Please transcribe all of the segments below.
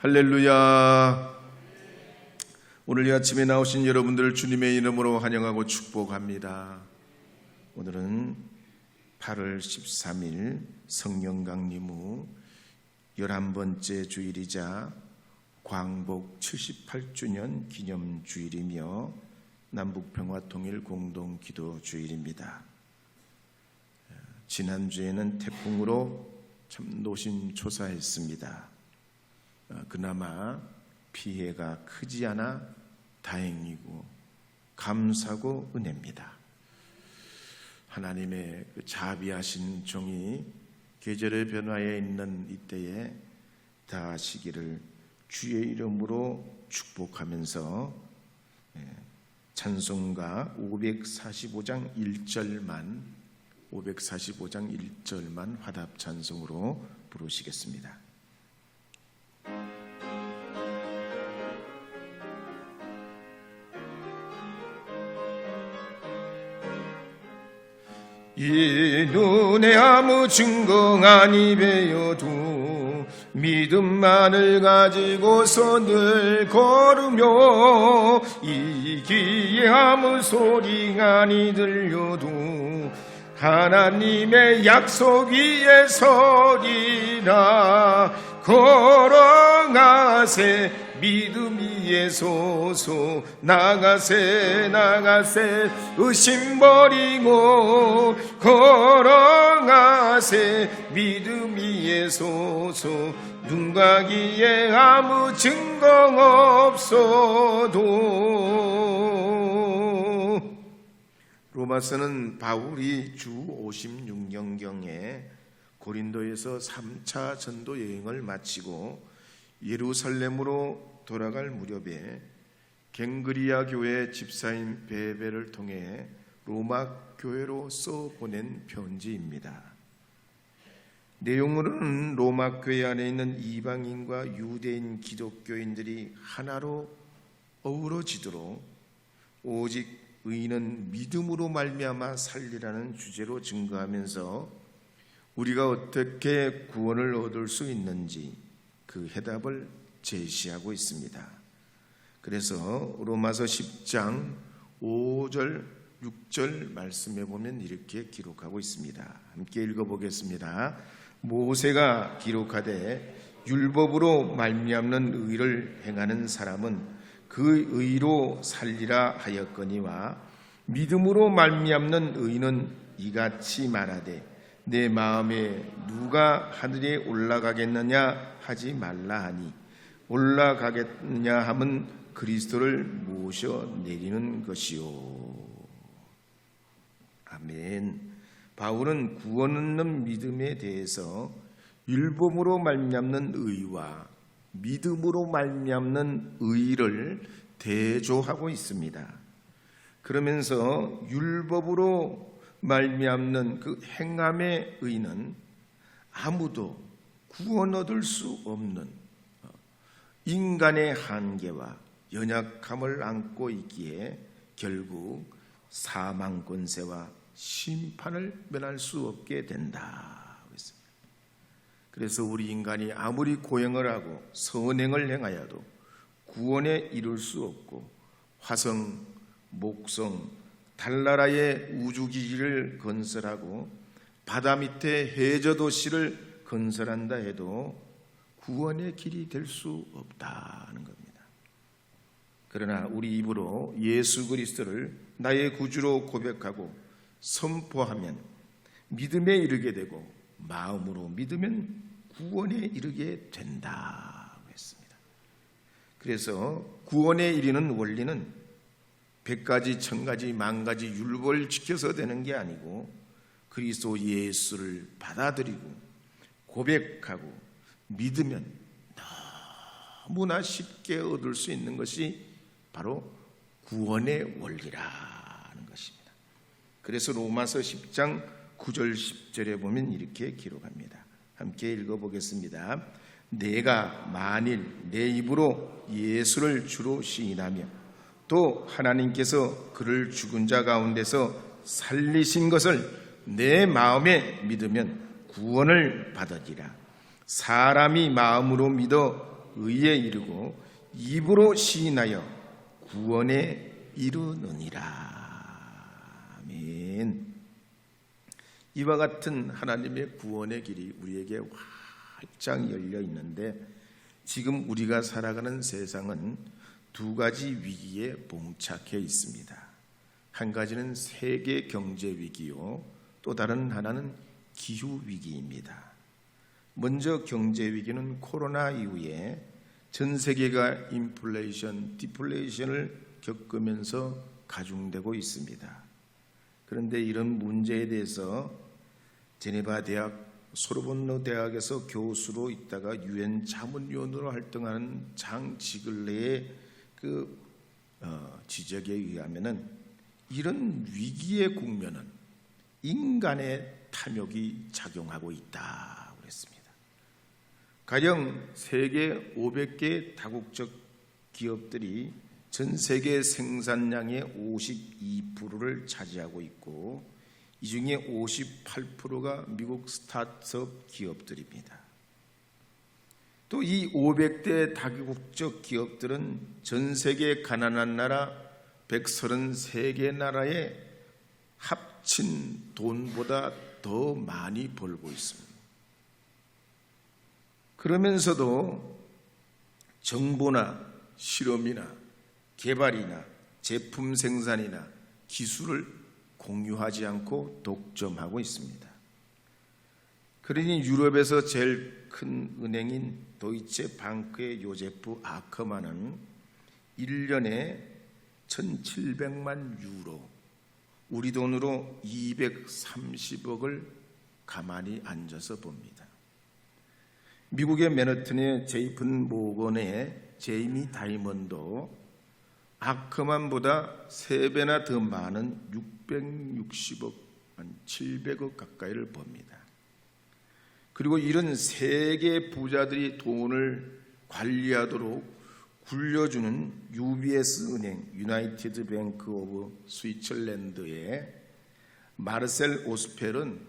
할렐루야. 오늘 이 아침에 나오신 여러분들 주님의 이름으로 환영하고 축복합니다. 오늘은 8월 13일 성령 강림 후 11번째 주일이자 광복 78주년 기념주일이며 남북평화통일 공동기도주일입니다. 지난주에는 태풍으로 참 노심초사했습니다. 그나마 피해가 크지 않아 다행이고 감사고 은혜입니다. 하나님의 그 자비하신 종이 계절의 변화에 있는 이때에 다하시기를 주의 이름으로 축복하면서 찬송가 545장 1절만 화답 찬송으로 부르시겠습니다. 이 눈에 아무 증거 아니 배워도 믿음만을 가지고서 늘 걸으며 이 귀에 아무 소리 아니 들려도 하나님의 약속 위에 서리라. 걸어가세 믿음 위에 서서 나가세 의심 버리고 걸어가세 믿음 위에 서서 눈과 귀에 아무 증거 없어도. 로마서는 바울이 주 56년경에 고린도에서 3차 전도 여행을 마치고 예루살렘으로 돌아갈 무렵에 갱그리아 교회 집사인 베베를 통해 로마 교회로 써보낸 편지입니다. 내용으로는 로마 교회 안에 있는 이방인과 유대인 기독교인들이 하나로 어우러지도록 오직 의인은 믿음으로 말미암아 살리라는 주제로 증거하면서 우리가 어떻게 구원을 얻을 수 있는지 그 해답을 제시하고 있습니다. 그래서 로마서 10장 5절 6절 말씀에 보면 이렇게 기록하고 있습니다. 함께 읽어보겠습니다. 모세가 기록하되 율법으로 말미암는 의를 행하는 사람은 그 의로 살리라 하였거니와 믿음으로 말미암는 의는 이같이 말하되 내 마음에 누가 하늘에 올라가겠느냐 하지 말라 하니 올라가겠느냐 함은 그리스도를 모셔 내리는 것이요. 아멘. 바울은 구원 얻는 믿음에 대해서 율법으로 말미암는 의와 믿음으로 말미암는 의를 대조하고 있습니다. 그러면서 율법으로 말미암는 그 행함의 의는 아무도 구원 얻을 수 없는 인간의 한계와 연약함을 안고 있기에 결국 사망 권세와 심판을 면할 수 없게 된다. 그래서 우리 인간이 아무리 고행을 하고 선행을 행하여도 구원에 이룰 수 없고 화성, 목성, 달나라의 우주기지를 건설하고 바다 밑에 해저도시를 건설한다 해도 구원의 길이 될 수 없다는 겁니다. 그러나 우리 입으로 예수 그리스도를 나의 구주로 고백하고 선포하면 믿음에 이르게 되고 마음으로 믿으면 구원에 이르게 된다고 했습니다. 그래서 구원에 이르는 원리는 100가지, 1000가지, 10,000가지 율법을 지켜서 되는 게 아니고 그리스도 예수를 받아들이고 고백하고 믿으면 너무나 쉽게 얻을 수 있는 것이 바로 구원의 원리라는 것입니다. 그래서 로마서 10장 9절 10절에 보면 이렇게 기록합니다. 함께 읽어보겠습니다. 내가 만일 내 입으로 예수를 주로 시인하며 또 하나님께서 그를 죽은 자 가운데서 살리신 것을 내 마음에 믿으면 구원을 받으리라. 사람이 마음으로 믿어 의에 이르고 입으로 시인하여 구원에 이르느니라. 아멘. 이와 같은 하나님의 구원의 길이 우리에게 활짝 열려 있는데, 지금 우리가 살아가는 세상은 두 가지 위기에 봉착해 있습니다. 한 가지는 세계 경제 위기요, 또 다른 하나는 기후 위기입니다. 먼저 경제 위기는 코로나 이후에 전 세계가 인플레이션, 디플레이션을 겪으면서 가중되고 있습니다. 그런데 이런 문제에 대해서 제네바 대학, 소르본노 대학에서 교수로 있다가 유엔 자문위원으로 활동하는 장 지글레의 지적에 의하면은 이런 위기의 국면은 인간의 탐욕이 작용하고 있다 그랬습니다. 가령 세계 500개 다국적 기업들이 전 세계 생산량의 52%를 차지하고 있고, 이 중에 58%가 미국 스타트업 기업들입니다. 또 이 500대 다국적 기업들은 전 세계 가난한 나라 133개 나라의 합친 돈보다 더 많이 벌고 있습니다. 그러면서도 정보나 실험이나 개발이나 제품 생산이나 기술을 공유하지 않고 독점하고 있습니다. 그러니 유럽에서 제일 큰 은행인 도이체 방크의 요제프 아커만은 1년에 1,700만 유로, 우리 돈으로 230억을 가만히 앉아서 봅니다. 미국의 맨하튼의 제이픈 모건의 제이미 다이먼도 아커만보다 3배나 더 많은 660억, 한 700억 가까이를 법니다. 그리고 이런 세계 부자들이 돈을 관리하도록 굴려주는 UBS 은행, 유나이티드 뱅크 오브 스위tzerland의 마르셀 오스펠은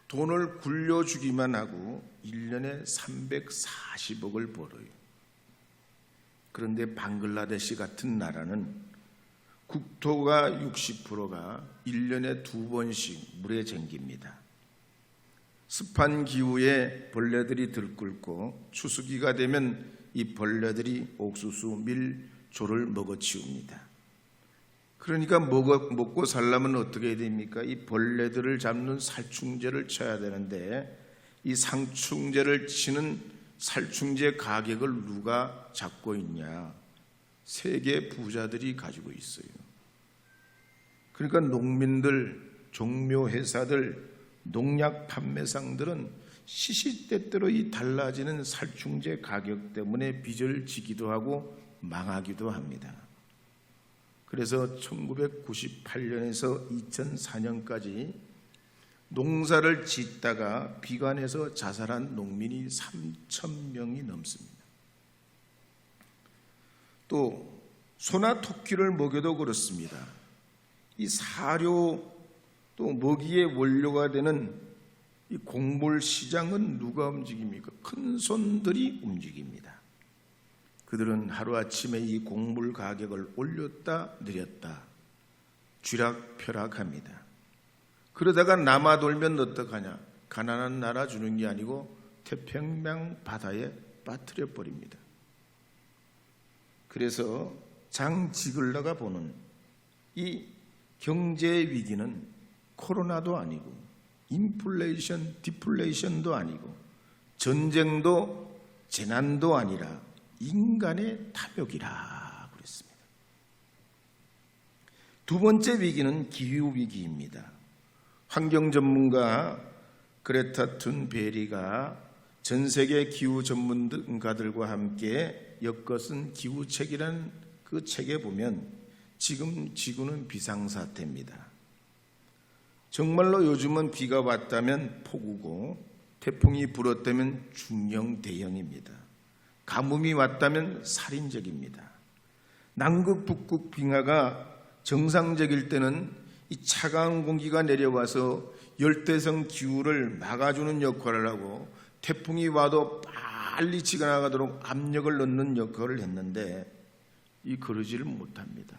돈을 굴려주기만 하고 1년에 340억을 벌어요. 그런데 방글라데시 같은 나라는 국토가 60%가 1년에 2번씩 물에 잠깁니다. 습한 기후에 벌레들이 들끓고 추수기가 되면 이 벌레들이 옥수수, 밀, 조를 먹어치웁니다. 그러니까 먹고 살려면 어떻게 해야 됩니까? 이 벌레들을 잡는 살충제를 쳐야 되는데, 이 살충제를 치는 살충제 가격을 누가 잡고 있냐? 세계 부자들이 가지고 있어요. 그러니까 농민들, 종묘회사들, 농약 판매상들은 시시때때로 이 달라지는 살충제 가격 때문에 빚을 지기도 하고 망하기도 합니다. 그래서 1998년에서 2004년까지 농사를 짓다가 비관해서 자살한 농민이 3,000명이 넘습니다. 또 소나 토끼를 먹여도 그렇습니다. 이 사료 또 먹이의 원료가 되는 이 곡물 시장은 누가 움직입니까? 큰 손들이 움직입니다. 그들은 하루아침에 이 곡물 가격을 올렸다 내렸다 쥐락펴락합니다. 그러다가 남아돌면 어떡하냐? 가난한 나라 주는 게 아니고 태평양 바다에 빠뜨려 버립니다. 그래서 장 지글러가 보는 이 경제 위기는 코로나도 아니고 인플레이션, 디플레이션도 아니고 전쟁도 재난도 아니라 인간의 탐욕이라 그랬습니다. 두 번째 위기는 기후 위기입니다. 환경 전문가 그레타 툰베리가 전 세계 기후 전문가들과 함께 엮어쓴 기후책이라는 그 책에 보면 지금 지구는 비상사태입니다. 정말로 요즘은 비가 왔다면 폭우고 태풍이 불었다면 중형 대형입니다. 가뭄이 왔다면 살인적입니다. 남극 북극 빙하가 정상적일 때는 이 차가운 공기가 내려와서 열대성 기후를 막아주는 역할을 하고 태풍이 와도 빨리 지나가도록 압력을 넣는 역할을 했는데 그러지를 못합니다.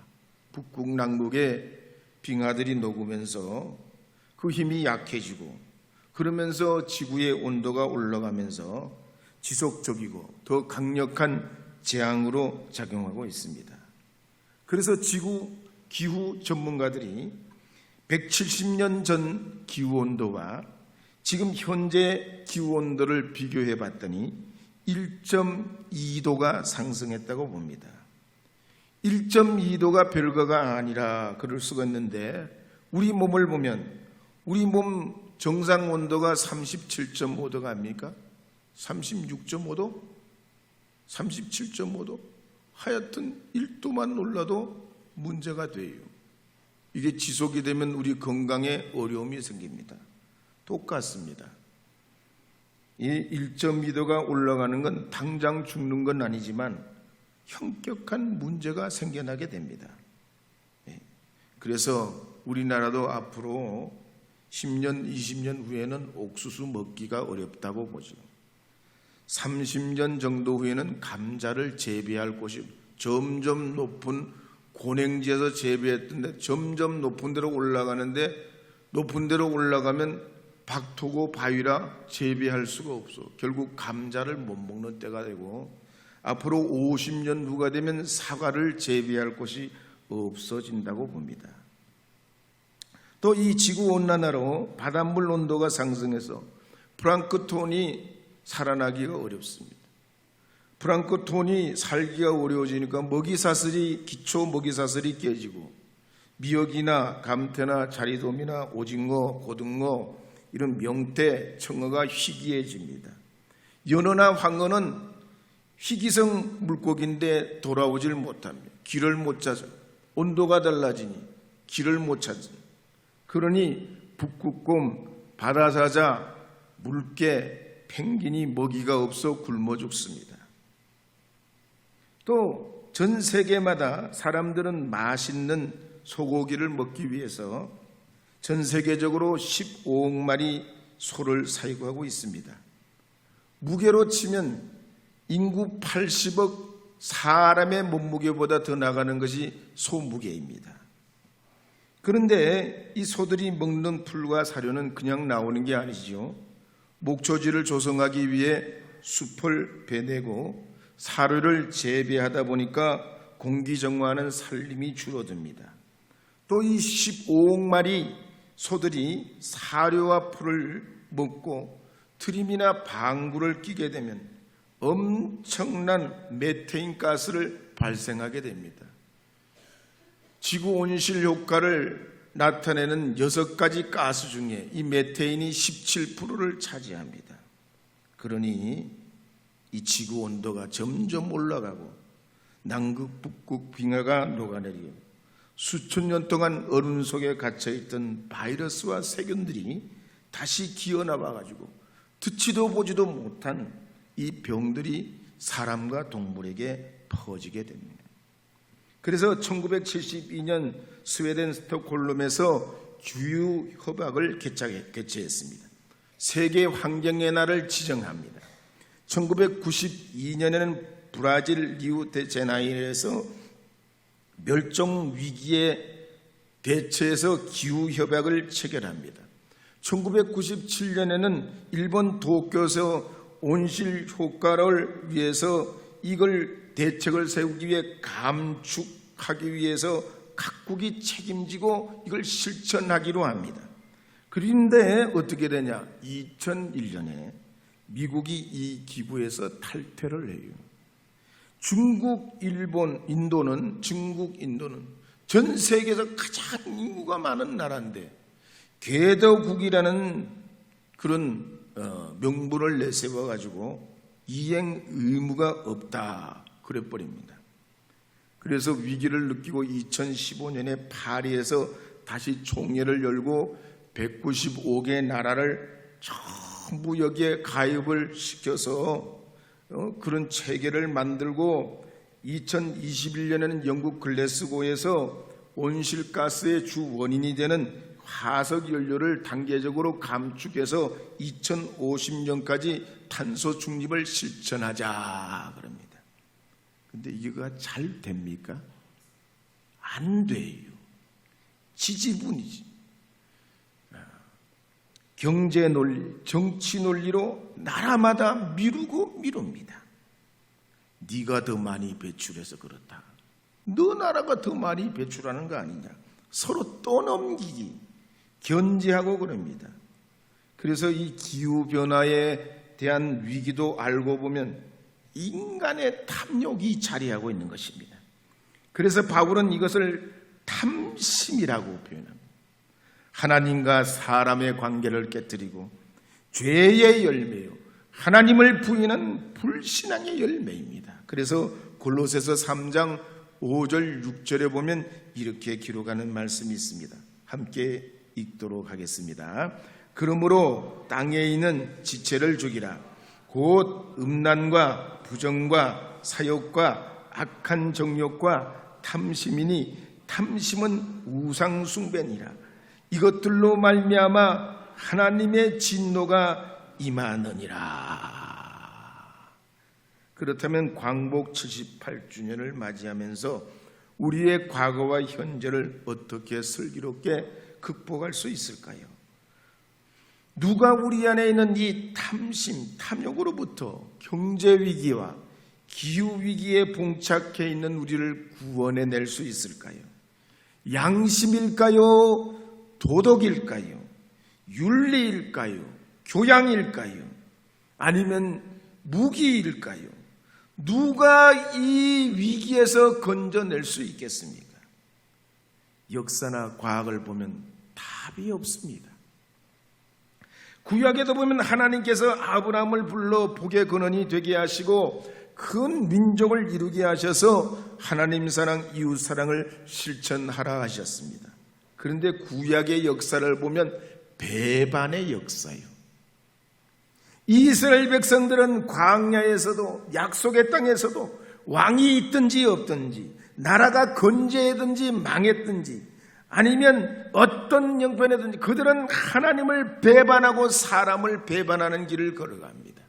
북극 남극의 빙하들이 녹으면서 그 힘이 약해지고, 그러면서 지구의 온도가 올라가면서 지속적이고 더 강력한 재앙으로 작용하고 있습니다. 그래서 지구 기후 전문가들이 170년 전 기후온도와 지금 현재 기후온도를 비교해 봤더니 1.2도가 상승했다고 봅니다. 1.2도가 별거가 아니라 그럴 수가 있는데, 우리 몸을 보면 우리 몸 정상 온도가 37.5도가 아닙니까? 36.5도? 37.5도? 하여튼 1도만 올라도 문제가 돼요. 이게 지속이 되면 우리 건강에 어려움이 생깁니다. 똑같습니다. 이 1.2도가 올라가는 건 당장 죽는 건 아니지만 현격한 문제가 생겨나게 됩니다. 그래서 우리나라도 앞으로 10년, 20년 후에는 옥수수 먹기가 어렵다고 보죠. 30년 정도 후에는 감자를 재배할 곳이 점점 높은 고냉지에서 재배했던데 점점 높은 데로 올라가는데, 높은 데로 올라가면 박토고 바위라 재배할 수가 없어. 결국 감자를 못 먹는 때가 되고, 앞으로 50년 후가 되면 사과를 재배할 곳이 없어진다고 봅니다. 또 이 지구온난화로 바닷물 온도가 상승해서 플랑크톤이 살아나기가 어렵습니다. 플랑크톤이 살기가 어려워지니까 먹이사슬이, 기초 먹이사슬이 깨지고 미역이나 감태나 자리돔이나 오징어, 고등어, 이런 명태, 청어가 희귀해집니다. 연어나 황어는 희귀성 물고기인데 돌아오질 못합니다. 길을 못 찾아. 온도가 달라지니 길을 못 찾아. 그러니 북극곰, 바다사자, 물개, 펭귄이 먹이가 없어 굶어 죽습니다. 또 전 세계마다 사람들은 맛있는 소고기를 먹기 위해서 전 세계적으로 15억 마리 소를 사육하고 있습니다. 무게로 치면 인구 80억 사람의 몸무게보다 더 나가는 것이 소 무게입니다. 그런데 이 소들이 먹는 풀과 사료는 그냥 나오는 게 아니죠. 목초지를 조성하기 위해 숲을 베내고 사료를 재배하다 보니까 공기 정화하는 산림이 줄어듭니다. 또 이 15억 마리 소들이 사료와 풀을 먹고 트림이나 방구를 끼게 되면 엄청난 메테인 가스를 발생하게 됩니다. 지구 온실 효과를 나타내는 6가지 가스 중에 이 메테인이 17%를 차지합니다. 그러니 이 지구 온도가 점점 올라가고 남극, 북극 빙하가 녹아내리고 수천 년 동안 얼음 속에 갇혀있던 바이러스와 세균들이 다시 기어나와가지고 듣지도 보지도 못한 이 병들이 사람과 동물에게 퍼지게 됩니다. 그래서 1972년 스웨덴 스톡홀름에서 기후협약을 개최했습니다. 세계 환경의 날을 지정합니다. 1992년에는 브라질 리우데제네이루에서 멸종 위기에 대처해서 기후협약을 체결합니다. 1997년에는 일본 도쿄에서 온실 효과를 위해서 이걸 대책을 세우기 위해 감축하기 위해서 각국이 책임지고 이걸 실천하기로 합니다. 그런데 어떻게 되냐? 2001년에 미국이 이 기구에서 탈퇴를 해요. 중국, 일본, 인도는 전 세계에서 가장 인구가 많은 나라인데 개도국이라는 그런 명분을 내세워가지고 이행 의무가 없다 그래버립니다. 그래서 위기를 느끼고 2015년에 파리에서 다시 총회를 열고 195개 나라를 전부 여기에 가입을 시켜서 그런 체계를 만들고 2021년에는 영국 글래스고에서 온실가스의 주 원인이 되는 화석 연료를 단계적으로 감축해서 2050년까지 탄소 중립을 실천하자 그럽니다. 근데 이거가 잘 됩니까? 안 돼요. 지지분이지. 경제 논리, 정치 논리로 나라마다 미룹니다. 네가 더 많이 배출해서 그렇다. 너 나라가 더 많이 배출하는 거 아니냐. 서로 떠넘기기, 견제하고 그럽니다. 그래서 이 기후변화에 대한 위기도 알고 보면 인간의 탐욕이 자리하고 있는 것입니다. 그래서 바울은 이것을 탐심이라고 표현합니다. 하나님과 사람의 관계를 깨뜨리고 죄의 열매요, 하나님을 부인한 불신앙의 열매입니다. 그래서 골로새서 3장 5절 6절에 보면 이렇게 기록하는 말씀이 있습니다. 함께 읽도록 하겠습니다. 그러므로 땅에 있는 지체를 죽이라. 곧 음란과 부정과 사욕과 악한 정욕과 탐심이니 탐심은 우상 숭배니라. 이것들로 말미암아 하나님의 진노가 임하느니라. 그렇다면 광복 78주년을 맞이하면서 우리의 과거와 현재를 어떻게 슬기롭게 극복할 수 있을까요? 누가 우리 안에 있는 이 탐심, 탐욕으로부터 경제위기와 기후위기에 봉착해 있는 우리를 구원해낼 수 있을까요? 양심일까요? 도덕일까요? 윤리일까요? 교양일까요? 아니면 무기일까요? 누가 이 위기에서 건져낼 수 있겠습니까? 역사나 과학을 보면 답이 없습니다. 구약에도 보면 하나님께서 아브라함을 불러 복의 근원이 되게 하시고 큰 민족을 이루게 하셔서 하나님 사랑, 이웃 사랑을 실천하라 하셨습니다. 그런데 구약의 역사를 보면 배반의 역사예요. 이스라엘 백성들은 광야에서도 약속의 땅에서도 왕이 있든지 없든지 나라가 건재하든지 망했든지 아니면 어떤 형편이든지 그들은 하나님을 배반하고 사람을 배반하는 길을 걸어갑니다.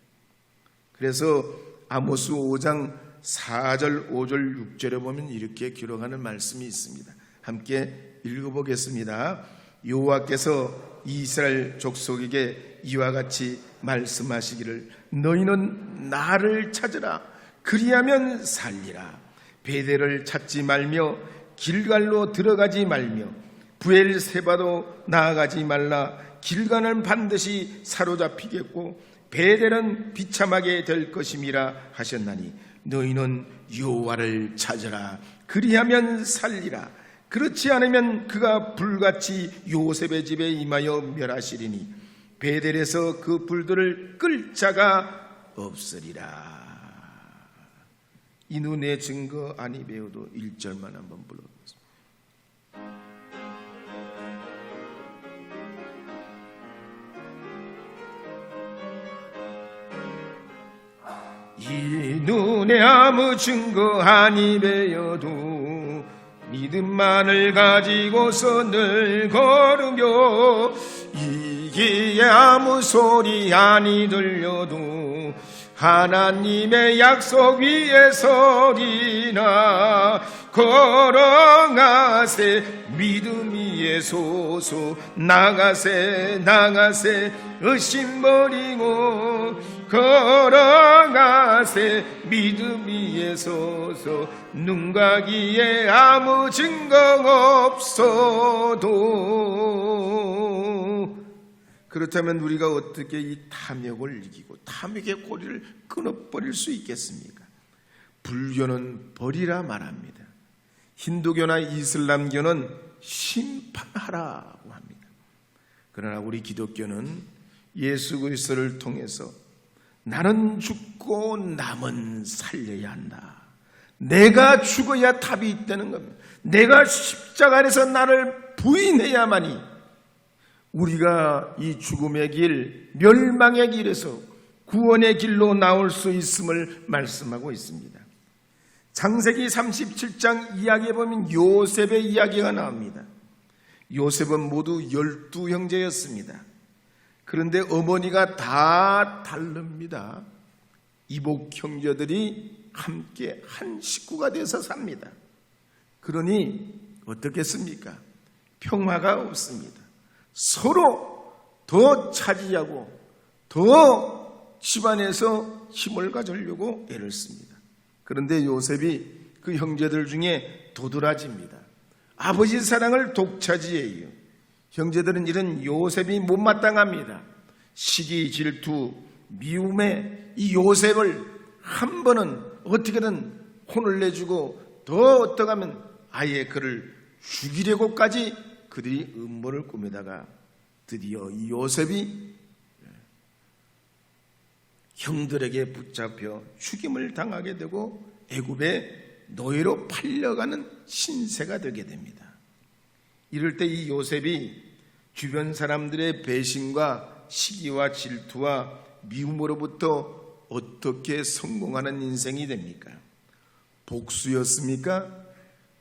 그래서 아모스 5장 4절 5절 6절에 보면 이렇게 기록하는 말씀이 있습니다. 함께 읽어보겠습니다. 여호와께서 이스라엘 족속에게 이와 같이 말씀하시기를 너희는 나를 찾으라. 그리하면 살리라. 베델을 찾지 말며 길갈로 들어가지 말며 브엘세바도 나아가지 말라. 길갈은 반드시 사로잡히겠고 베델은 비참하게 될 것임이라 하셨나니 너희는 여호와를 찾으라. 그리하면 살리라. 그렇지 않으면 그가 불같이 요셉의 집에 임하여 멸하시리니 베델에서 그 불들을 끌 자가 없으리라. 이 눈의 증거 아니 배워도 1절만 한번 불러보겠습니다. 이 눈에 아무 증거 아니 배워도 믿음만을 가지고서 늘 걸으며 이기에 아무 소리 아니 들려도 하나님의 약속 위에 서리나 걸어가세 믿음 위에 소소 나가세 의심 버리고 걸어가세 믿음 위에 서서 눈 가기에 아무 증거 없어도. 그렇다면 우리가 어떻게 이 탐욕을 이기고 탐욕의 고리를 끊어버릴 수 있겠습니까? 불교는 버리라 말합니다. 힌두교나 이슬람교는 심판하라고 합니다. 그러나 우리 기독교는 예수 그리스도를 통해서 나는 죽고 남은 살려야 한다. 내가 죽어야 답이 있다는 겁니다. 내가 십자가 안에서 나를 부인해야만이 우리가 이 죽음의 길, 멸망의 길에서 구원의 길로 나올 수 있음을 말씀하고 있습니다. 창세기 37장 이야기에 보면 요셉의 이야기가 나옵니다. 요셉은 모두 12형제였습니다. 그런데 어머니가 다 다릅니다. 이복 형제들이 함께 한 식구가 돼서 삽니다. 그러니 어떻겠습니까? 평화가 없습니다. 서로 더 차지하고 더 집안에서 힘을 가지려고 애를 씁니다. 그런데 요셉이 그 형제들 중에 도드라집니다. 아버지 사랑을 독차지해요. 형제들은 이런 요셉이 못마땅합니다. 시기, 질투, 미움에 이 요셉을 한 번은 어떻게든 혼을 내주고 더 어떡하면 아예 그를 죽이려고까지 그들이 음모를 꾸미다가 드디어 이 요셉이 형들에게 붙잡혀 죽임을 당하게 되고 애굽의 노예로 팔려가는 신세가 되게 됩니다. 이럴 때 이 요셉이 주변 사람들의 배신과 시기와 질투와 미움으로부터 어떻게 성공하는 인생이 됩니까? 복수였습니까?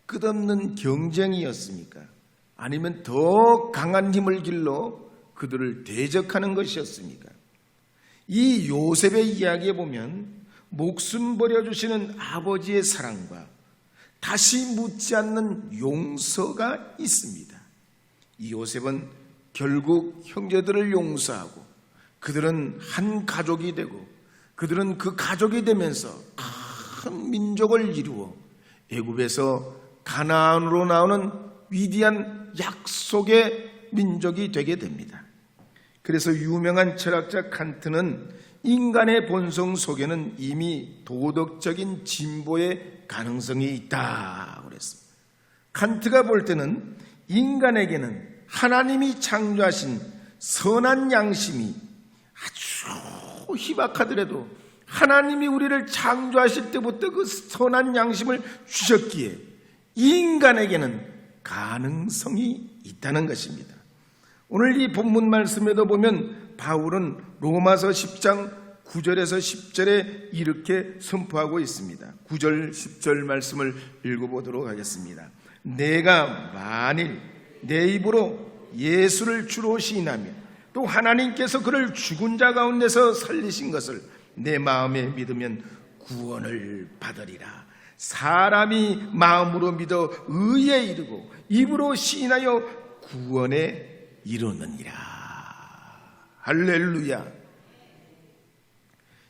끝없는 경쟁이었습니까? 아니면 더 강한 힘을 길러 그들을 대적하는 것이었습니까? 이 요셉의 이야기에 보면 목숨 버려주시는 아버지의 사랑과 다시 묻지 않는 용서가 있습니다. 이 요셉은 결국 형제들을 용서하고 그들은 한 가족이 되고 그들은 그 가족이 되면서 큰 민족을 이루어 애굽에서 가나안으로 나오는 위대한 약속의 민족이 되게 됩니다. 그래서 유명한 철학자 칸트는 인간의 본성 속에는 이미 도덕적인 진보의 가능성이 있다고 그랬습니다. 칸트가 볼 때는 인간에게는 하나님이 창조하신 선한 양심이 아주 희박하더라도 하나님이 우리를 창조하실 때부터 그 선한 양심을 주셨기에 인간에게는 가능성이 있다는 것입니다. 오늘 이 본문 말씀에도 보면 바울은 로마서 10장 9절에서 10절에 이렇게 선포하고 있습니다. 9절 10절 말씀을 읽어보도록 하겠습니다. 내가 만일 내 입으로 예수를 주로 시인하며 또 하나님께서 그를 죽은 자 가운데서 살리신 것을 내 마음에 믿으면 구원을 받으리라. 사람이 마음으로 믿어 의에 이르고 입으로 시인하여 구원에 이르느니라. 할렐루야.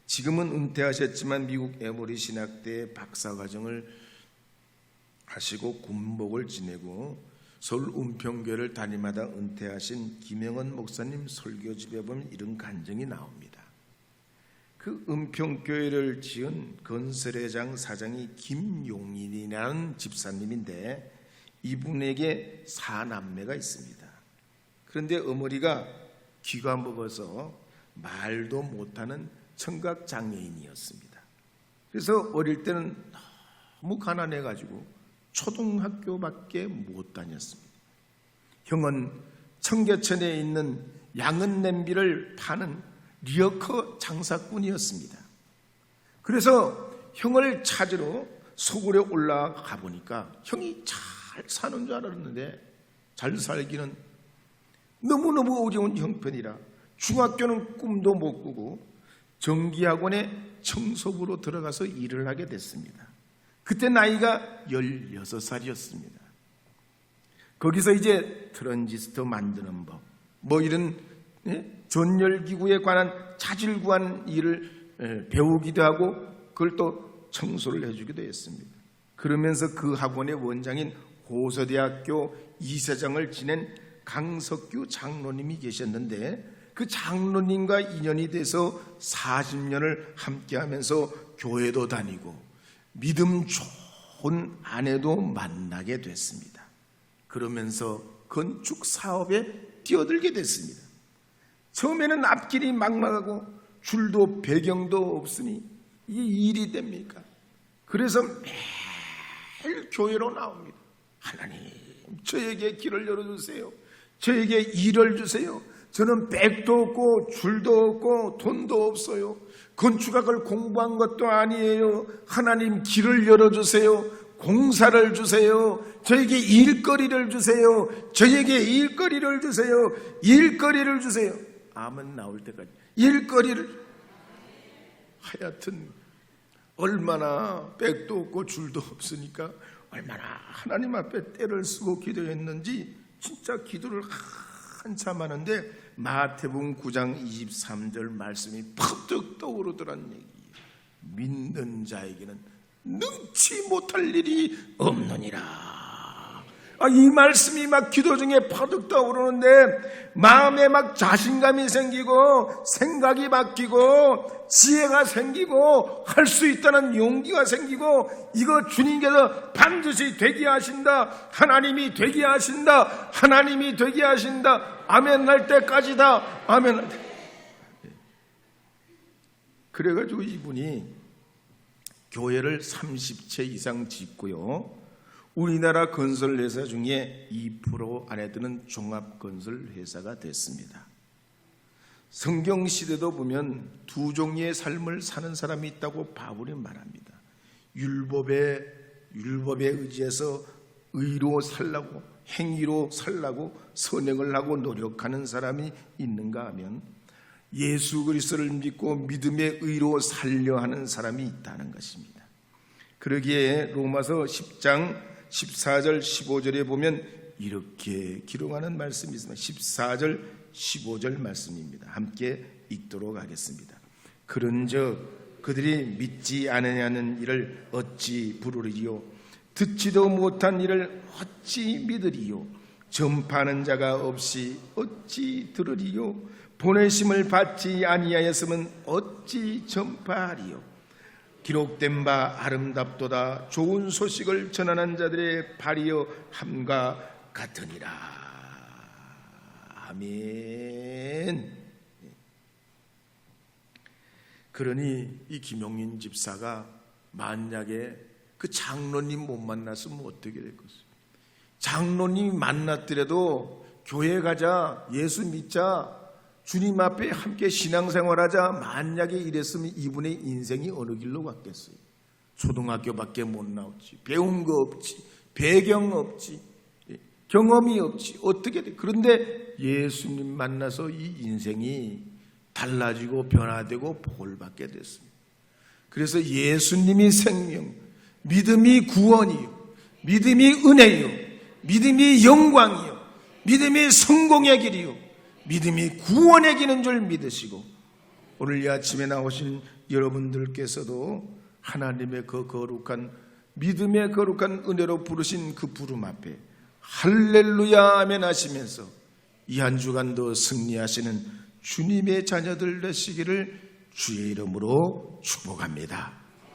지금은 은퇴하셨지만 미국 에모리 신학대 박사과정을 하시고 군복을 지내고 서울 은평교회를 담임하다 은퇴하신 김영원 목사님 설교집에 보면 이런 간증이 나옵니다. 그 은평교회를 지은 건설회장 사장이 김용인이라는 집사님인데 이분에게 4남매가 있습니다. 그런데 어머니가 귀가 먹어서 말도 못하는 청각장애인이었습니다. 그래서 어릴 때는 너무 가난해가지고 초등학교밖에 못 다녔습니다. 형은 청계천에 있는 양은 냄비를 파는 리어커 장사꾼이었습니다. 그래서 형을 찾으러 서울에 올라가 보니까 형이 잘 사는 줄 알았는데 잘 살기는 너무너무 어려운 형편이라 중학교는 꿈도 못 꾸고 정기학원에 청소부로 들어가서 일을 하게 됐습니다. 그때 나이가 16살이었습니다. 거기서 이제 트랜지스터 만드는 법, 뭐 이런 전열기구에 관한 자질 구한 일을 배우기도 하고 그걸 또 청소를 해주기도 했습니다. 그러면서 그 학원의 원장인 호서대학교 이사장을 지낸 강석규 장로님이 계셨는데 그 장로님과 인연이 돼서 40년을 함께하면서 교회도 다니고 믿음 좋은 아내도 만나게 됐습니다. 그러면서 건축 사업에 뛰어들게 됐습니다. 처음에는 앞길이 막막하고 줄도 배경도 없으니 이게 일이 됩니까? 그래서 매일 교회로 나옵니다. 하나님, 저에게 길을 열어주세요. 저에게 일을 주세요. 저는 백도 없고 줄도 없고 돈도 없어요. 건축학을 공부한 것도 아니에요. 하나님 길을 열어주세요. 공사를 주세요. 저에게 일거리를 주세요. 저에게 일거리를 주세요. 일거리를 주세요. 아멘 나올 때까지 일거리를. 하여튼 얼마나 백도 없고 줄도 없으니까 얼마나 하나님 앞에 때를 쓰고 기도했는지 진짜 기도를 한참 하는데 마태복음 9장 23절 말씀이 퍼뜩 떠오르더란 얘기예요. 믿는 자에게는 능치 못할 일이 없느니라. 이 말씀이 막 기도 중에 퍼뜩 떠오르는데 마음에 막 자신감이 생기고 생각이 바뀌고 지혜가 생기고 할 수 있다는 용기가 생기고 이거 주님께서 반드시 되게 하신다. 하나님이 되게 하신다. 하나님이 되게 하신다. 아멘 할 때까지다. 아멘 할 때. 그래가지고 이분이 교회를 30채 이상 짓고요. 우리나라 건설회사 중에 2% 안에 드는 종합건설회사가 됐습니다. 성경시대도 보면 두 종류의 삶을 사는 사람이 있다고 바울이 말합니다. 율법에 의지해서 의로 살라고, 행위로 살라고 선행을 하고 노력하는 사람이 있는가 하면 예수 그리스도를 믿고 믿음의 의로 살려 하는 사람이 있다는 것입니다. 그러기에 로마서 10장 14절 15절에 보면 이렇게 기록하는 말씀이 있습니다. 14절 15절 말씀입니다. 함께 읽도록 하겠습니다. 그런즉 그들이 믿지 않으냐는 일을 어찌 부르리요? 듣지도 못한 일을 어찌 믿으리요? 전파하는 자가 없이 어찌 들으리요? 보내심을 받지 아니하였으면 어찌 전파하리요? 기록된 바 아름답도다 좋은 소식을 전하는 자들의 발이여 함과 같으니라. 아멘. 그러니 이 김용인 집사가 만약에 그 장로님 못 만났으면 어떻게 될 것이에요? 장로님 만났더라도 교회 가자, 예수 믿자, 주님 앞에 함께 신앙생활하자, 만약에 이랬으면 이분의 인생이 어느 길로 갔겠어요? 초등학교밖에 못 나왔지, 배운 거 없지, 배경 없지, 경험이 없지, 어떻게 돼? 그런데 예수님 만나서 이 인생이 달라지고 변화되고 복을 받게 됐습니다. 그래서 예수님이 생명, 믿음이 구원이요, 믿음이 은혜요, 믿음이 영광이요, 믿음이 성공의 길이요, 믿음이 구원의 길인 줄 믿으시고 오늘 이 아침에 나오신 여러분들께서도 하나님의 그 거룩한 믿음의 거룩한 은혜로 부르신 그 부름 앞에 할렐루야 아멘 하시면서 이 한 주간도 승리하시는 주님의 자녀들 되시기를 주의 이름으로 축복합니다.